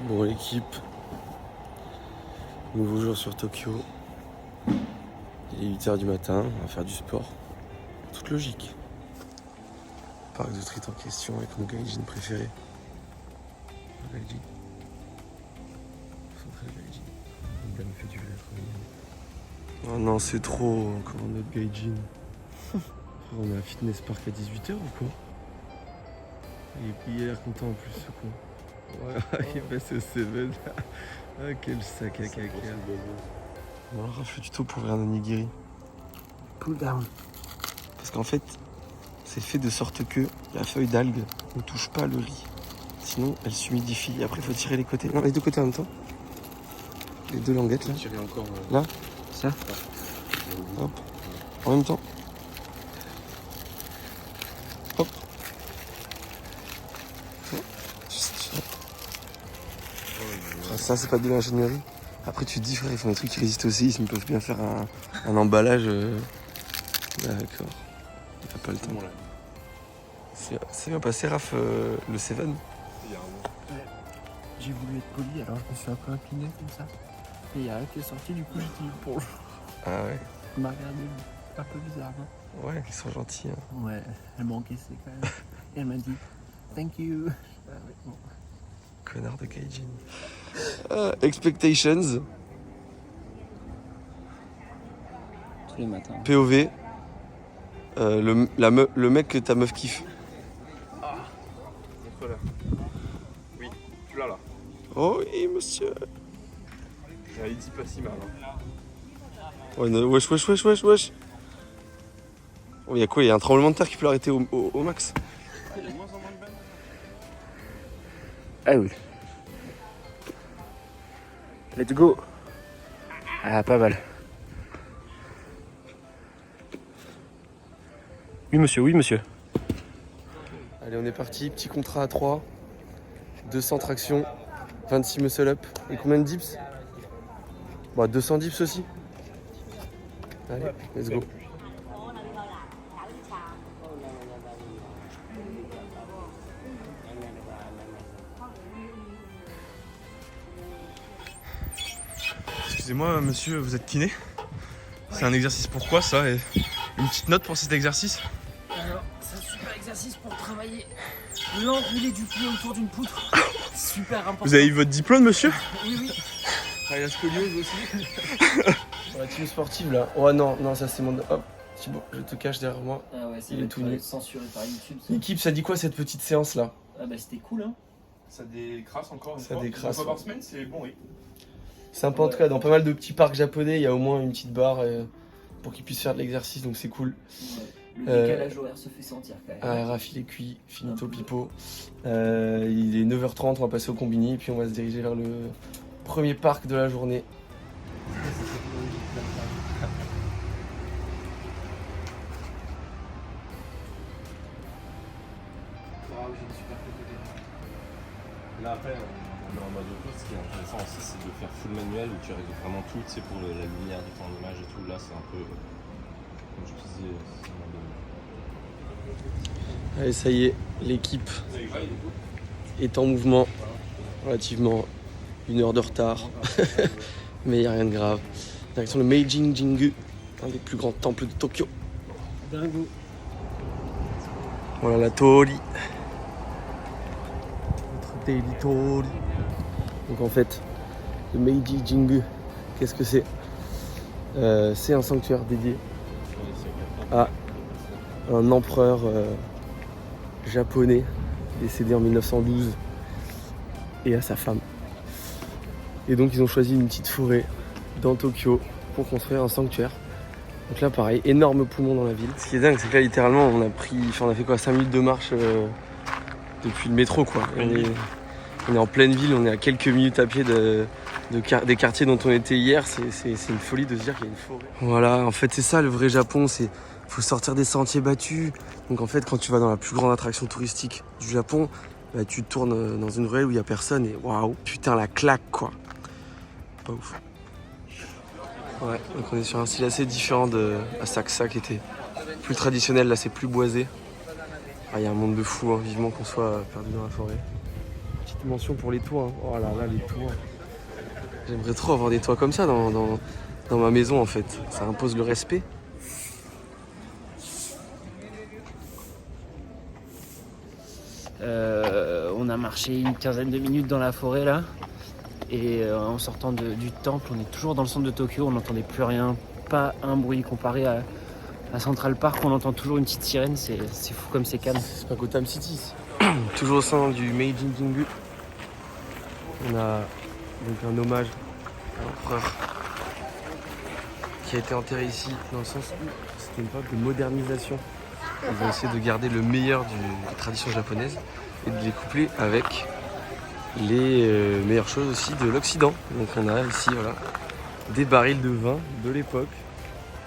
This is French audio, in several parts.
Bon l'équipe, nouveau jour sur Tokyo. Il est 8h du matin, on va faire du sport. Toute logique. Parc de street en question avec mon gaijin préféré. Le gaijin. Il me fait du verre. Oh non, c'est trop encore notre gaijin. On est à Fitness Park à 18h ou quoi? Il a l'air content en plus ce con. Ouais, il passe au 7. Ah quel sac à caca. Bon alors je fais du tout pour ouvrir un onigiri. Pull down. Parce qu'en fait, c'est fait de sorte que la feuille d'algue ne touche pas le riz. Sinon elle s'humidifie. Après il faut tirer les côtés. Non, les deux côtés en même temps. Les deux languettes là. Tirer encore. Là. Ça. Hop. En même temps. Hop. Ça c'est pas de l'ingénierie. Après tu te dis frère, ils font des trucs qui résistent au séisme, ils peuvent bien faire un emballage. D'accord. Il a pas le temps. C'est bien passé Raph le 7. J'ai voulu être poli, alors je me suis un peu incliné comme ça. Et il y a rien qui est sorti, du coup j'ai dit bon. Ah ouais. Elle m'a regardé un peu bizarrement. Ouais, ils sont gentils. Hein. Ouais, elle m'a encaissé quand même. Et elle m'a dit thank you. Ah ouais, bon. Connard de gaijin. Expectations. Tous les matins. POV. Le mec que ta meuf kiffe. Montre-la. Oui, tu l'as là. Oh oui monsieur. Il dit pas si mal. Hein. Ouais, non, wesh. Oh, y'a quoi? Y'a un tremblement de terre qui peut l'arrêter au max. Ah oui. Let's go. Ah, pas mal. Oui, monsieur, oui, monsieur. Allez, on est parti. Petit contrat à 3. 200 tractions. 26 muscle up. Et combien de dips? Bon, 200 dips aussi. Allez, let's go. Excusez-moi monsieur, vous êtes kiné? C'est un exercice pourquoi ça? Et une petite note pour cet exercice? Alors, c'est un super exercice pour travailler l'enroulé du pied autour d'une poutre. Super important. Vous avez eu votre diplôme monsieur? Oui. Ah, la scoliose aussi. La team sportive là. Oh non, ça c'est mon. Hop, Thibaut, je te cache derrière moi. Ah ouais, ça Il va est tout être nu. censuré par YouTube. Ça. L'équipe, ça dit quoi cette petite séance là? Ah bah c'était cool hein. Ça décrasse encore une Ça fois. décrasse, Une fois par ouais. semaine, c'est bon oui. Sympa en tout cas, dans pas mal de petits parcs japonais, il y a au moins une petite barre pour qu'ils puissent faire de l'exercice, donc c'est cool. Ouais. Le décalage horaire se fait sentir quand même. Ah, Raph il est cuit, finito pipo. Il est 9h30, on va passer au combini, puis on va se diriger vers le premier parc de la journée. Là après, on est en mode auto, ce qui est intéressant aussi, c'est de faire full manuel où tu règles vraiment tout, tu sais, pour la lumière de ton image et tout. Là, c'est un peu, comme je te disais, c'est en mode... Allez, ça y est, l'équipe est en mouvement, relativement 1 heure de retard, mais il n'y a rien de grave. Direction le Meijin Jingu, un des plus grands temples de Tokyo. Dingo. Voilà la Tori. Notre Daily Tori. Donc en fait, le Meiji Jingu, qu'est-ce que c'est? C'est un sanctuaire dédié à un empereur japonais décédé en 1912 et à sa femme. Et donc ils ont choisi une petite forêt dans Tokyo pour construire un sanctuaire. Donc là pareil, énorme poumon dans la ville. Ce qui est dingue, c'est que là littéralement on a fait quoi, 5 minutes de marche depuis le métro quoi. On est en pleine ville, on est à quelques minutes à pied des quartiers dont on était hier. C'est une folie de se dire qu'il y a une forêt. Voilà, en fait c'est ça le vrai Japon, faut sortir des sentiers battus. Donc en fait quand tu vas dans la plus grande attraction touristique du Japon, bah, tu tournes dans une ruelle où il n'y a personne et waouh, putain la claque quoi. Pas ouf. Ouais, donc on est sur un style assez différent de Asakusa qui était plus traditionnel, là c'est plus boisé. Il y a un monde de fou, hein. Vivement qu'on soit perdu dans la forêt. Petit mention pour les toits. Hein. Oh là là, les toits. J'aimerais trop avoir des toits comme ça dans ma maison en fait. Ça impose le respect. On a marché une quinzaine de minutes dans la forêt là. Et en sortant du temple, on est toujours dans le centre de Tokyo, on n'entendait plus rien, pas un bruit comparé à Central Park, on entend toujours une petite sirène, c'est fou comme c'est calme. C'est pas Gotham City. Toujours au sein du Meiji Jingu. On a donc un hommage à l'empereur qui a été enterré ici dans le sens où c'était une époque de modernisation. Ils ont essayé de garder le meilleur des traditions japonaises et de les coupler avec les meilleures choses aussi de l'Occident. Donc on a ici voilà, des barils de vin de l'époque.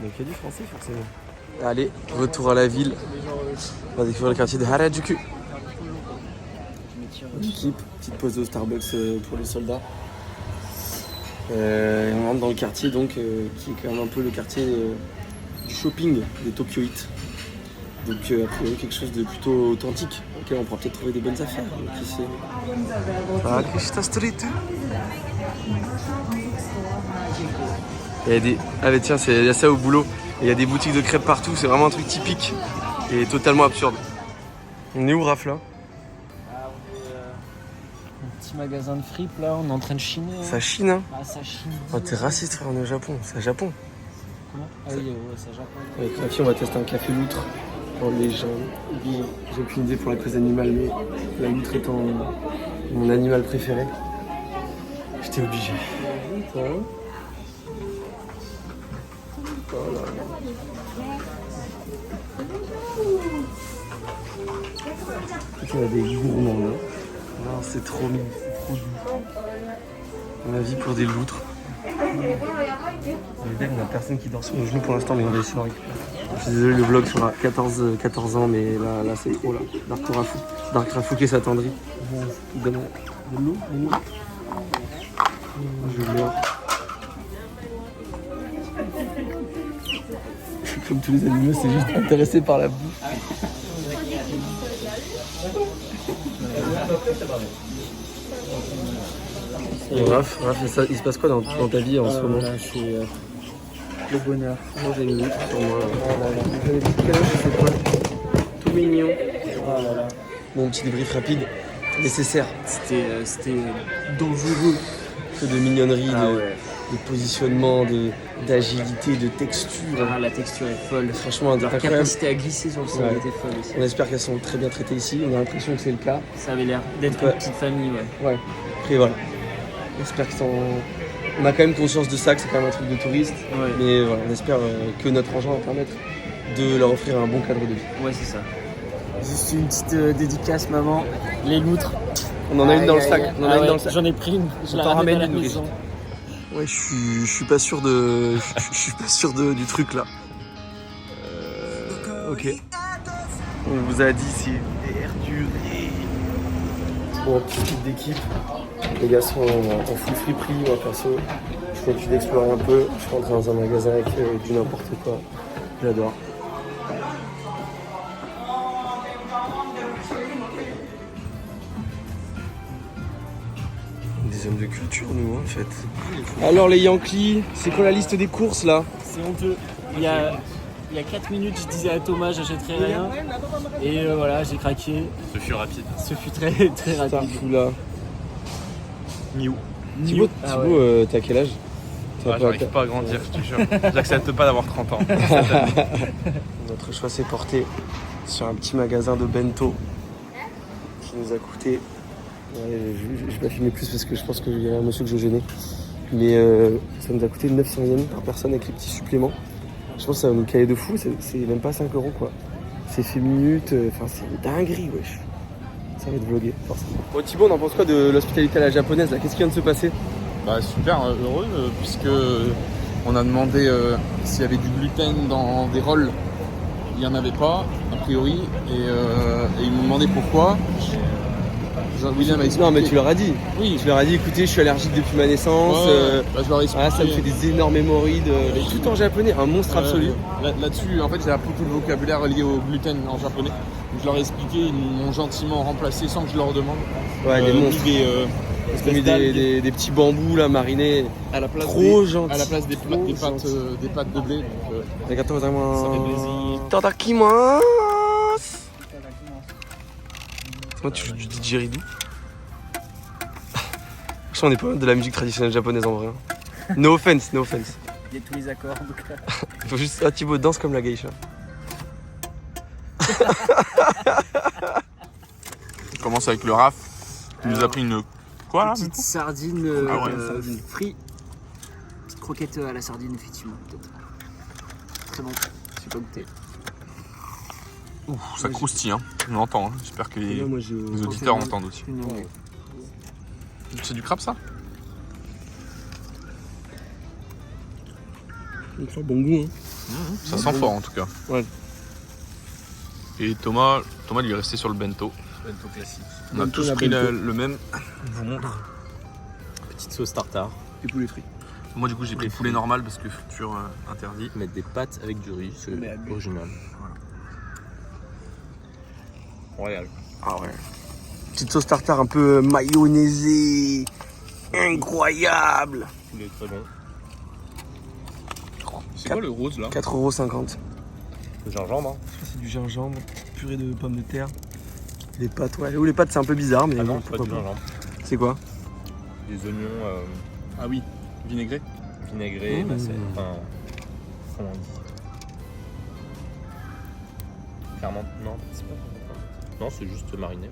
Donc il y a du français forcément. Allez, retour à la ville. On va découvrir le quartier de Harajuku. L'équipe, petite pause au Starbucks pour les soldats. On rentre dans le quartier donc qui est quand même un peu le quartier du shopping des Tokyoïtes. Donc a priori quelque chose de plutôt authentique auquel on pourra peut-être trouver des bonnes affaires. Qui sait. Ah, Krishna Street. Il y a des... Ah mais tiens, il y a ça au boulot. Il y a des boutiques de crêpes partout, c'est vraiment un truc typique et totalement absurde. On est où Raph là? Un petit magasin de fripe là, on est en train de chiner. Ça chine hein? Ah ça chine. Oh t'es raciste frère, on est au Japon, c'est à Japon. Comment? Ah oui, ouais, c'est à Japon. Avec ma fille on va tester un café loutre. Pour les gens, j'ai aucune idée pour la cause animale, mais la loutre étant mon animal préféré, j'étais obligé. Voilà. Il y a des gourmands là. Non, c'est trop mignon, c'est trop doux. Ma vie pour des loutres. On a personne qui dort sur nos genoux pour l'instant, mais on va essayer de récupérer. Je suis désolé, le vlog sera 14 ans, mais là c'est trop là. Dark Rafouquet s'attendrit. Donne de l'eau, je meurs. Comme tous les animaux, c'est juste intéressé par la bouffe. Raph, il se passe quoi dans ta vie en ce moment? Là, c'est le bonheur. Moi j'ai une loutre sur moi. C'est quoi? Tout mignon. Oh là là. Mon petit débrief rapide, nécessaire. C'était dangereux. Que de mignonnerie, Ah de ouais. positionnement, d'agilité, de texture. Ah, la texture est folle. Franchement, Leur incroyable. capacité à glisser sur le sol Ouais. était folle aussi. On espère qu'elles sont très bien traitées ici. On a l'impression que c'est le cas. Ça avait l'air d'être Ouais. une petite famille, ouais. Ouais. Après voilà. On espère qu'ils sont... On a quand même conscience de ça, que c'est quand même un truc de touriste. Ouais, Mais voilà, on espère que notre argent va permettre de leur offrir un bon cadre de vie. ouais c'est ça. Juste une petite dédicace, maman. Les loutres. On en a une dans le sac. On en a une dans le sac. J'en ai pris une. Je On la t'en ramène à la ramène une, maison. Ouais, je suis pas sûr je suis pas sûr du truc là. Ok. On vous a dit c'est l'air dur. Bon, petite équipe d'équipe. Les gars sont en full friperie, moi perso. Je continue d'explorer un peu. Je suis rentré dans un magasin avec du n'importe quoi. J'adore. Des hommes de culture, nous, en fait. Alors, les Yankees, c'est quoi la liste des courses, là? C'est honteux. Il y a 4 minutes, je disais à Thomas, j'achèterai rien. Et voilà, j'ai craqué. Ce fut rapide. Ce fut très, très Putain, rapide. fou, là. New. Thibaut, Ah ouais. t'as quel âge? J'arrive pas à grandir, je te jure. J'accepte pas d'avoir 30 ans. Notre choix s'est porté sur un petit magasin de bento qui nous a coûté... Ouais, je vais pas filmer plus parce que je pense qu'il y a un monsieur que je gênais. Mais ça nous a coûté 900 yens par personne avec les petits suppléments. Je pense que ça va nous caler de fou, c'est même pas 5 € quoi. C'est fait minutes, enfin c'est une dinguerie wesh. Ça va être vlogué forcément. Bon Thibaut, on en pense quoi de l'hospitalité à la japonaise là? Qu'est-ce qui vient de se passer? Bah super heureux puisque on a demandé s'il y avait du gluten dans des rolls. Il n'y en avait pas, a priori, et ils m'ont demandé pourquoi. William a expliqué. Non, mais tu leur as dit. Oui. Tu leur as dit, écoutez, je suis allergique depuis ma naissance. Bah, je leur ai expliqué. Voilà, ça me fait des énormes hémorroïdes. Tout en japonais, un monstre absolu. Là-dessus, en fait, j'ai appris tout le vocabulaire lié au gluten en japonais. Donc, je leur ai expliqué, ils m'ont gentiment remplacé sans que je leur demande. Ouais, des monstres. Ils ont mis des petits bambous là marinés. À la place Trop gentils. À la place des pâtes de blé. Donc, Arigatou gozaimasu. ça fait plaisir. Tadakimasu. Moi, tu dis didgeridoo. Je on est pas mal de la musique traditionnelle japonaise en vrai. No offense, no offense. Il y a tous les accords. Donc... Il faut juste. Ah, Thibaut danse comme la geisha. On commence avec le Raph. Tu nous as pris une. Quoi là Petite sardine Ah ouais, frite. Petite croquette à la sardine, effectivement. Peut-être. Très bon. J'ai pas goûté. Ouh, ça croustille, hein. On entend. Hein. J'espère que les auditeurs entendent aussi. C'est du crabe ça? Ça a bon goût. Hein. Ça sent fort en tout cas. Ouais. Et Thomas lui est resté sur le bento. Bento classique. On a Bento, tous la pris bento. le même. Je vous montre. Petite sauce tartare. Et poulet frit. Moi du coup j'ai pris le poulet normal parce que friture interdit. Mettre des pâtes avec du riz, c'est original. Royal. Ah ouais. Petite sauce tartare un peu mayonnaisée. Incroyable. Il est très bon. C'est quoi le rose là? 4,50€. Le gingembre, hein. C'est du gingembre, purée de pommes de terre. Les pâtes, ouais. Ou les pâtes c'est un peu bizarre, mais Ah non, bon, c'est pas pourquoi du pas. gingembre. C'est quoi? Des oignons Ah oui, vinaigré. vinaigrés, Mmh. macérés. Enfin, comment on dit? Clairement, non, c'est pas fermenté. Non, c'est juste mariné.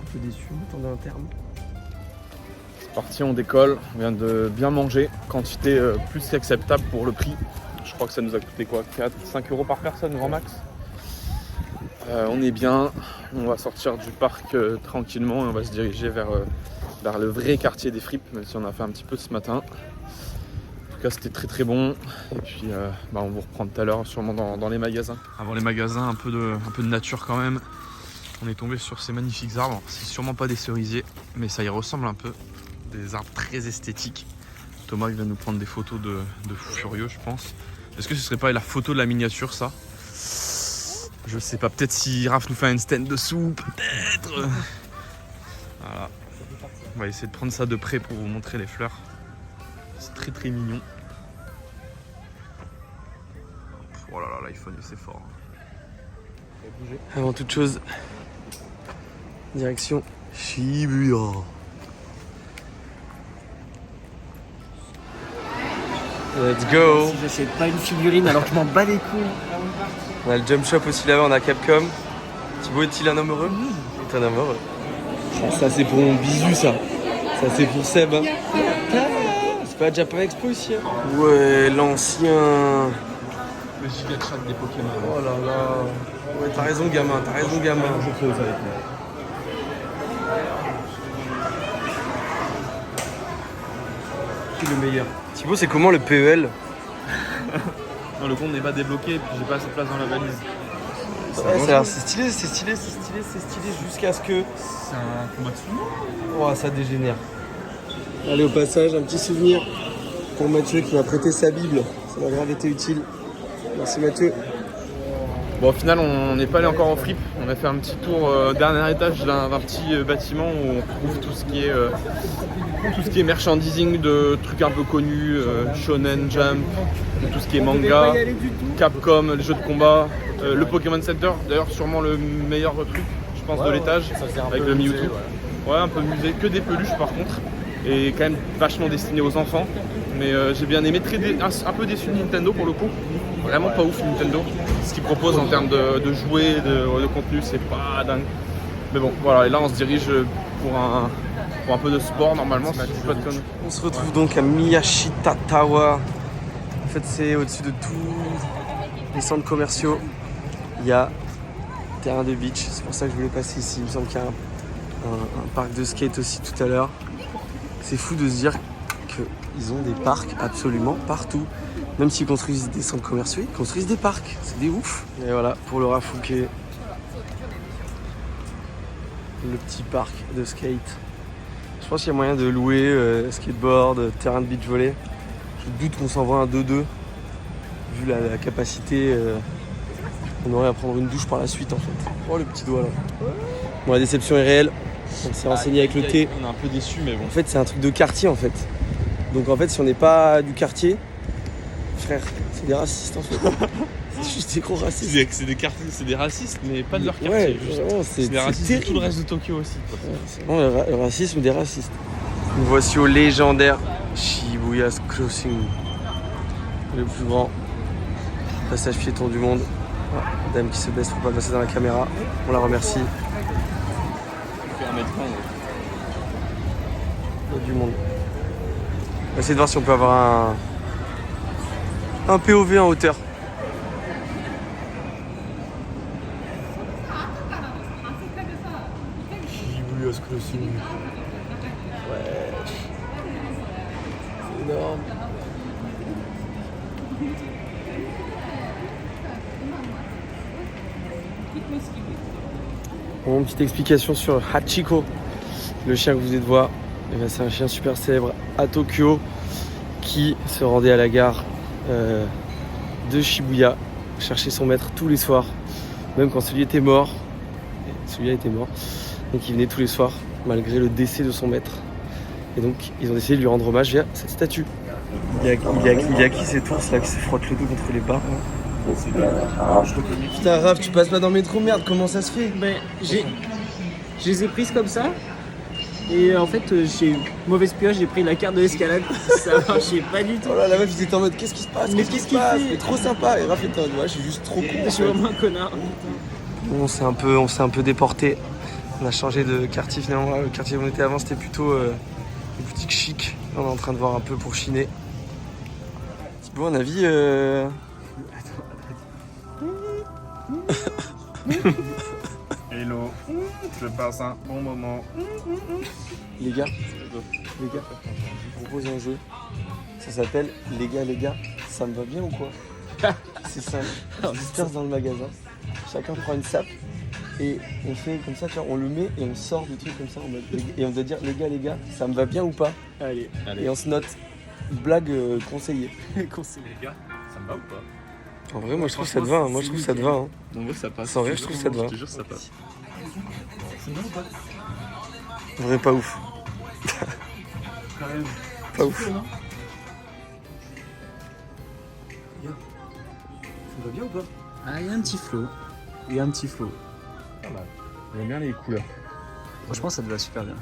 Un peu déçu, attendez un terme. C'est parti, on décolle. On vient de bien manger. Quantité plus qu'acceptable pour le prix. Je crois que ça nous a coûté quoi, 5€ par personne, grand max. On est bien. On va sortir du parc tranquillement et on va se diriger vers le vrai quartier des fripes, même si on a fait un petit peu ce matin. En tout cas, c'était très très bon. Et puis, on vous reprend tout à l'heure, sûrement dans les magasins. Avant les magasins, un peu de nature quand même. On est tombé sur ces magnifiques arbres. C'est sûrement pas des cerisiers, mais ça y ressemble un peu. Des arbres très esthétiques. Thomas il va nous prendre des photos de fou furieux, je pense. Est-ce que ce serait pas la photo de la miniature, ça? Je sais pas, peut-être si Raph nous fait un stand dessous, peut-être. Voilà. On va essayer de prendre ça de près pour vous montrer les fleurs. C'est très très mignon. Oh là là, l'iPhone c'est fort. Avant toute chose, direction Shibuya. Let's go. Si j'achète pas une figurine alors que je m'en bats les couilles. On a le Jump Shop aussi là-bas, on a Capcom. Thibaut est-il un homme heureux? C'est un homme heureux. Ça c'est pour mon bisu ça. Ça c'est pour Seb. Hein. C'est pas Japan Expo ici hein. Ouais, l'ancien. Le gigachat des Pokémon. Oh là là. Ouais, t'as raison gamin, t'as raison gamin. Je fais ça avec moi. Qui est le meilleur? Thibaut, c'est comment le PEL? Non, le compte n'est pas débloqué et puis j'ai pas assez de place dans la valise. Ouais, c'est stylé, jusqu'à ce que. C'est un combat de sumo. Oh, ça dégénère. Allez, au passage, un petit souvenir pour Mathieu qui m'a prêté sa Bible. Ça m'a grave été utile. Merci Mathieu. Bon, au final, on n'est pas allé encore en fripe. On a fait un petit tour au dernier étage d'un petit bâtiment où on trouve tout ce qui est merchandising de trucs un peu connus, Shonen Jump, tout ce qui est manga, Capcom, les jeux de combat, le Pokémon Center. D'ailleurs, sûrement le meilleur truc, je pense, de l'étage, avec le Mewtwo. Ouais, un peu musée, que des peluches par contre, et quand même vachement destiné aux enfants. Mais j'ai bien aimé, un peu déçu de Nintendo pour le coup. Vraiment pas ouf Nintendo. Ce qu'ils proposent en termes de jouets, de contenu, c'est pas dingue. Mais bon, voilà, et là on se dirige pour un peu de sport normalement, si je dis pas de conneries. On se retrouve donc à Miyashita Tower. En fait, c'est au-dessus de tous les centres commerciaux. Il y a un terrain de beach, c'est pour ça que je voulais passer ici. Il me semble qu'il y a un parc de skate aussi tout à l'heure. C'est fou de se dire qu'ils ont des parcs absolument partout. Même s'ils construisent des centres commerciaux, ils construisent des parcs. C'est des ouf. Et voilà, pour le Rafouquet. le petit parc de skate. Je pense qu'il y a moyen de louer skateboard, terrain de beach volley. Je doute qu'on s'envoie un 2-2 vu la capacité. On aurait à prendre une douche par la suite en fait. Oh le petit doigt là. Bon, la déception est réelle. On s'est renseigné avec le thé. On est un peu déçus, mais bon. En fait, c'est un truc de quartier en fait. Donc en fait, si on n'est pas du quartier, frère, c'est des racistes en fait. C'est juste des gros racistes. C'est des racistes, mais pas de leur quartier. Ouais, juste. vraiment, C'est des racistes de tout le reste de Tokyo aussi. Quoi. Ouais, c'est vraiment le racisme des racistes. Nous voici au légendaire Shibuya's Crossing. Le plus grand passage piéton du monde. Ah, dame qui se baisse pour pas passer dans la caméra. On la remercie. Il fait 1m20. Il y a du monde. On va essayer de voir si on peut avoir un POV en hauteur. Shibuya's Crossing. Ouais. C'est énorme. Bon, petite explication sur Hachiko, le chien que vous venez de voir. Eh bien, c'est un chien super célèbre à Tokyo qui se rendait à la gare de Shibuya chercher son maître tous les soirs, même quand celui était mort. Celui-là était mort, donc il venait tous les soirs malgré le décès de son maître. Et donc ils ont décidé de lui rendre hommage via cette statue. Il y a qui cet ours là qui se frotte le dos contre les barres? Putain Raph, tu passes pas dans le métro, merde, comment ça se fait? Ben, je les ai prises comme ça. Et en fait, j'ai mauvaise pioche, j'ai pris la carte de l'escalade. Ça marchait pas du tout. Oh là, la meuf, ils étaient en mode qu'est-ce qui se passe? Mais qu'est-ce qu'il fait? C'est trop sympa. Et Raph était en mode ouais, je suis juste trop con. Je suis vraiment un connard. On s'est un peu déporté. On a changé de quartier finalement. Le quartier où on était avant, c'était plutôt une boutique chic. Là, on est en train de voir un peu pour chiner. Thibaut, un avis Hello, je passe un bon moment. Les gars, je vous propose un jeu. Ça s'appelle les gars, ça me va bien ou quoi? C'est simple. On se disperse dans le magasin. Chacun prend une sape et on fait comme ça, tu vois, on le met et on sort du truc comme ça en mode, et on doit dire les gars, ça me va bien ou pas? Allez. Et on se note blague conseillée. Conseil. Les gars, ça me va ou pas? En vrai, moi je trouve que ça te va. Moi je trouve que ça te va. Hein. En vrai, ça passe. Sans rire, je trouve que ça te va. Je te jure, ça passe. En vrai, pas ouf. Pas ouf. Ça va bien ou pas? Ah, il y a un petit flow. J'aime bien les couleurs. Franchement, ça te va super bien.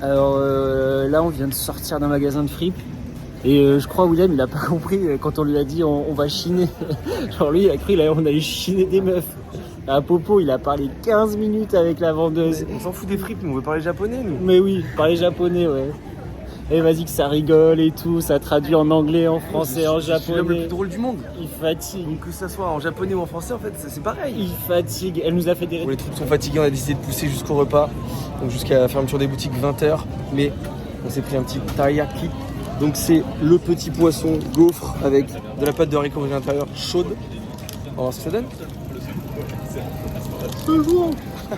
Alors là, on vient de sortir d'un magasin de fripes. Et je crois William, il a pas compris quand on lui a dit on va chiner. Genre lui, il a cru on allait chiner des meufs. À Popo, il a parlé 15 minutes avec la vendeuse. On s'en fout des fripes, nous on veut parler japonais, nous. Mais oui, parler japonais, ouais. Et vas-y que ça rigole et tout, ça traduit en anglais, en français, en Je suis l'homme le japonais. plus drôle du monde. Il fatigue. Donc que ça soit en japonais ou en français, en fait, c'est pareil. Il fatigue. Elle nous a fait des Bon, les troupes sont fatigués, on a décidé de pousser jusqu'au repas. Donc jusqu'à la fermeture des boutiques 20h. Mais on s'est pris un petit taiyaki. Donc c'est le petit poisson gaufre avec de la pâte de haricots à l'intérieur chaude. On va voir ce que ça donne.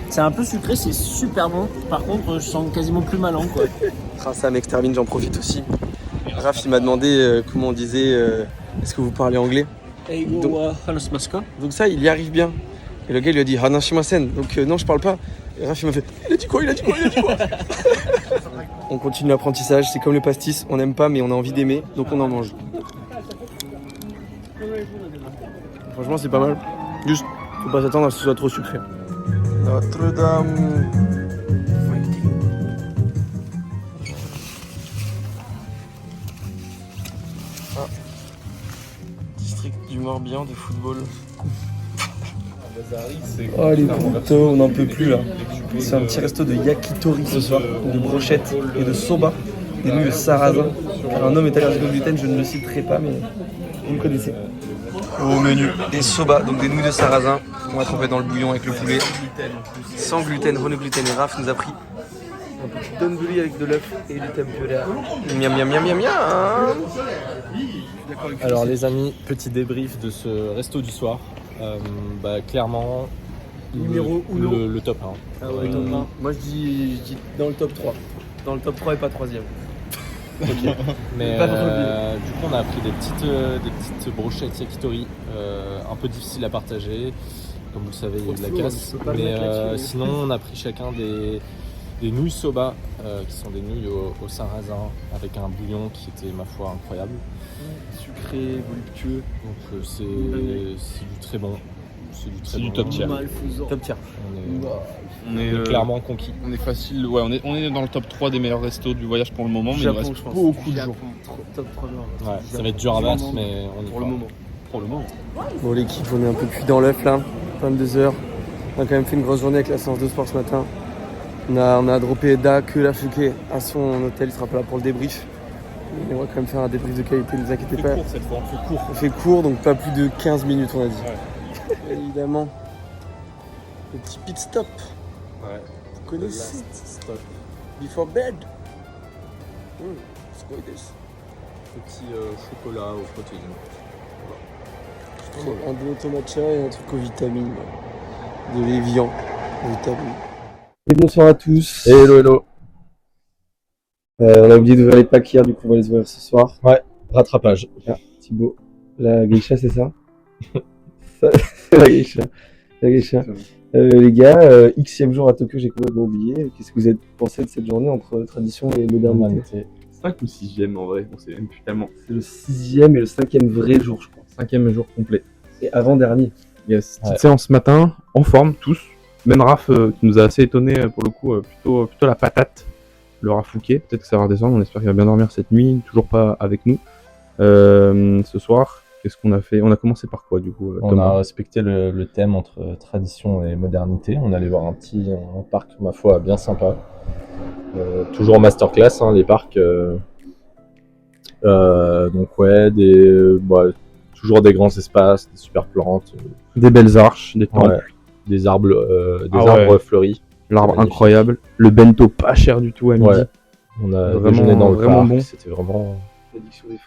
C'est un peu sucré, c'est super bon. Par contre, je sens quasiment plus malin, quoi. Sam extermine, j'en profite aussi. Raph, il m'a demandé comment on disait est-ce que vous parlez anglais? Donc ça, il y arrive bien. Et le gars, il lui a dit Hanashimasen. Donc non, je parle pas. Et Raph, il m'a fait il a dit quoi? On continue l'apprentissage, c'est comme le pastis, on n'aime pas mais on a envie d'aimer, donc on en mange. Franchement, c'est pas mal. Juste, faut pas s'attendre à ce que ce soit trop sucré. Notre-Dame. District du Morbihan de football. Oh les couteaux, on n'en peut plus là. C'est un petit resto de yakitori ce soir, de brochettes et de soba, des nouilles de sarrasin. Car un homme est allergique au gluten, je ne le citerai pas, mais vous me connaissez. Au menu, des soba, donc des nouilles de sarrasin. On va tremper dans le bouillon avec le poulet. Sans gluten, Renaud Gluten et Raph nous a pris un petit donburi avec de l'œuf et du tempura. Miam miam miam miam miam. Alors les amis, petit débrief de ce resto du soir. Clairement, Numéro uno. Le top 1. Ah ouais, top 1. Moi je dis dans le top 3. Dans le top 3 et pas 3ème. Mais Pas de du coup, on a pris des petites brochettes yakitori, un peu difficiles à partager. Comme vous le savez, il y a de la Trop de casse. flour, je peux pas me Mais mettre là-dessus. sinon, on a pris chacun des nouilles soba, qui sont des nouilles au sarrasin, avec un bouillon qui était, ma foi, incroyable. Sucré, voluptueux. Donc c'est du très bon. C'est du top tier. Top tier. On est, On est clairement conquis. on est facile, ouais, on est dans le top 3 des meilleurs restos du voyage pour le moment, mais il nous Japon, reste je pense. beaucoup de Japon, jours. Top 3 jours. Ouais, ça va être dur à battre, mais on y Pour le croit. moment. Pour le moment. Bon, l'équipe, on est un peu cuit dans l'œuf là. 22h. On a quand même fait une grosse journée avec la séance de sport ce matin. On a droppé Da que la Fouquet à son hôtel. Il sera pas là pour le débrief. Mais on va quand même faire un débrief de qualité, ne vous inquiétez pas. Cette fois, on fait court. On fait court, donc pas plus de 15 minutes, on a dit. Évidemment. Le petit pit stop. Ouais. Vous connaissez? Stop. Before bed. C'est quoi this? Petit chocolat aux protéines. Un de matcha et un truc aux vitamines. De l'évian. Vitamines. Et bonsoir à tous. Hello. On a oublié d'ouvrir les packs hier, du coup on va les ouvrir ce soir. Rattrapage. Thibaut, la geisha c'est ça? Ça, c'est la geisha. Les gars, Xème jour à Tokyo, j'ai complètement oublié. Qu'est-ce que vous avez pensé de cette journée entre tradition et modernité? 5 ou 6ème en vrai, on sait même plus tellement. C'est le 6e et le 5e vrai jour, je crois. 5ème jour complet. Et avant-dernier. Yes. Petite séance ce matin, en forme tous. Même Raph qui nous a assez étonné pour le coup, plutôt la patate. Le Rafouquet, peut-être que ça va redescendre, on espère qu'il va bien dormir cette nuit, toujours pas avec nous. Ce soir, qu'est-ce qu'on a fait? On a commencé par quoi du coup, On Thomas? a respecté le thème entre tradition et modernité. On allait voir un parc, ma foi, bien sympa. Toujours en masterclass, hein, les parcs. Donc ouais, toujours des grands espaces, des super plantes, Des belles arches, des temples, ouais, des arbres ouais. fleuris. l'arbre magnifique. incroyable, le bento pas cher du tout à midi. Ouais. On a Vraiment- déjeuné dans le vraiment parc, bon. c'était vraiment... L'addiction des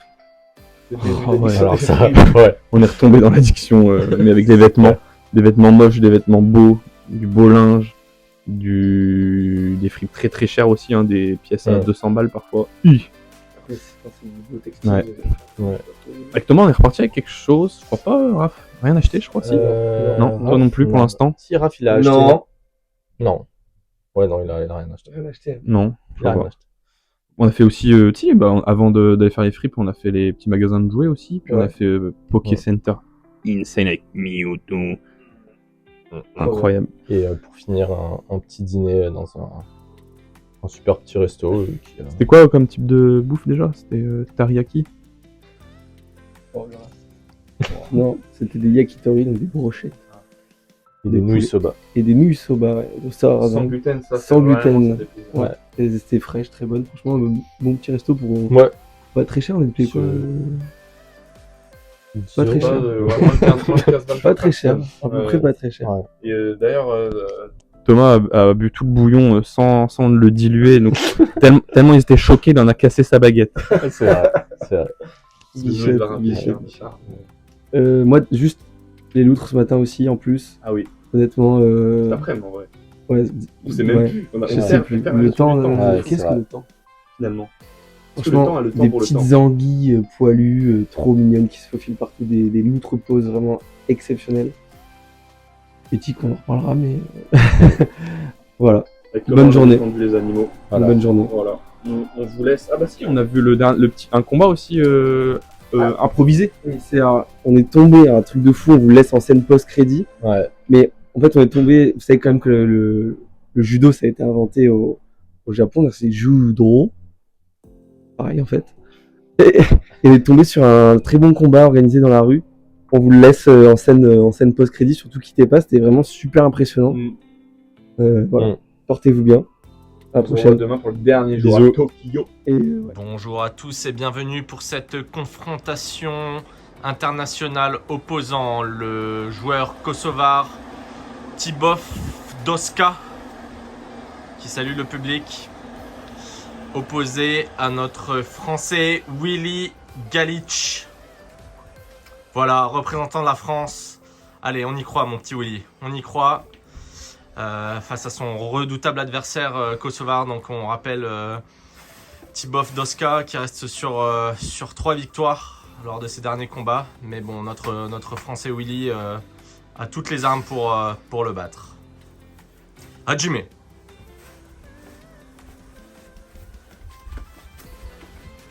Oh, ouais. Alors ça, ouais. On est retombé dans l'addiction, mais avec les vêtements, des vêtements moches, des vêtements beaux, du beau linge, des fripes très très chères aussi, hein, des pièces à Ouais. 200 balles parfois. Après, c'est du beau textile. Ouais. Ouais. Avec Thomas, on est reparti avec quelque chose, je crois pas, Raph. Rien acheté, je crois, si. Non, toi non plus pour l'instant. Si, Raph, il a acheté. Non. Non. Ouais, non, il a rien acheté. Rien acheté. Non, je Il a crois rien pas. acheté. On a fait aussi, avant d'aller faire les fripes, on a fait les petits magasins de jouets aussi. Puis on a Ouais. fait Poké Ouais. Center. Insane avec Mewtwo. Incroyable. Et pour finir, un petit dîner dans un super petit resto. C'était quoi comme type de bouffe déjà? C'était teriyaki? Non, c'était des yakitori, donc des brochettes. Et des nouilles soba. Et des nouilles soba, ouais. Donc ça, gluten, ça. Sans gluten. Ouais. Elles étaient fraîches, très bonnes. Franchement, un bon petit resto pour Ouais. pas très cher. On était quoi Pas très cher. cher. Pas très cher. À peu près pas très cher. Ouais. Et d'ailleurs, Thomas a bu tout le bouillon sans le diluer, donc tellement il était choqué, il en a cassé sa baguette. C'est vrai. C'est vrai. Bichette. Moi, juste les loutres ce matin aussi, en plus. Ah oui. Honnêtement. Après, en vrai. Ouais, On sait même ouais. plus. On a- Je on sais a plus. fait Le temps, Ouais, qu'est-ce c'est que vrai. le temps? finalement. Parce que le Franchement, temps a le temps des pour le petites temps. anguilles poilues, trop mignonnes, qui se faufilent partout, des loutres poses vraiment exceptionnelles. Éthique, on en reparlera, mais voilà, Avec Bonne comment on a journée. défendu les animaux. Voilà. une bonne journée. Voilà. On vous laisse. Ah bah si, on a vu un combat aussi improvisé. Oui, on est tombé à un truc de fou, on vous laisse en scène post-crédit, Ouais. mais en fait on est tombé, vous savez quand même que le judo ça a été inventé au Japon, donc c'est judo, pareil en fait, et on est tombé sur un très bon combat organisé dans la rue, on vous le laisse en scène post-crédit, surtout quittez pas, c'était vraiment super impressionnant. Voilà, Mm. portez-vous bien, à la prochaine. Demain pour le dernier jour Bisous. à Tokyo. Et, ouais. Bonjour à tous et bienvenue pour cette confrontation internationale opposant le joueur kosovar Tibov Doska, qui salue le public, opposé à notre français Willy Galic. Voilà, représentant de la France. Allez, on y croit mon petit Willy, on y croit. face à son redoutable adversaire kosovar. Donc on rappelle Tibov Doska qui reste sur 3 victoires lors de ses derniers combats. Mais bon, notre Français Willy a toutes les armes pour le battre. Hajime.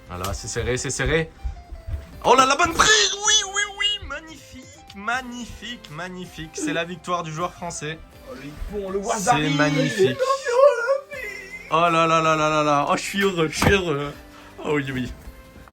Voilà, c'est serré, c'est serré. Oh là, la bonne prise. Oui, oui, oui, magnifique, magnifique, magnifique. C'est la victoire du joueur français. C'est magnifique. Oh là là là là là là. Oh, je suis heureux, je suis heureux. Oh oui, oui.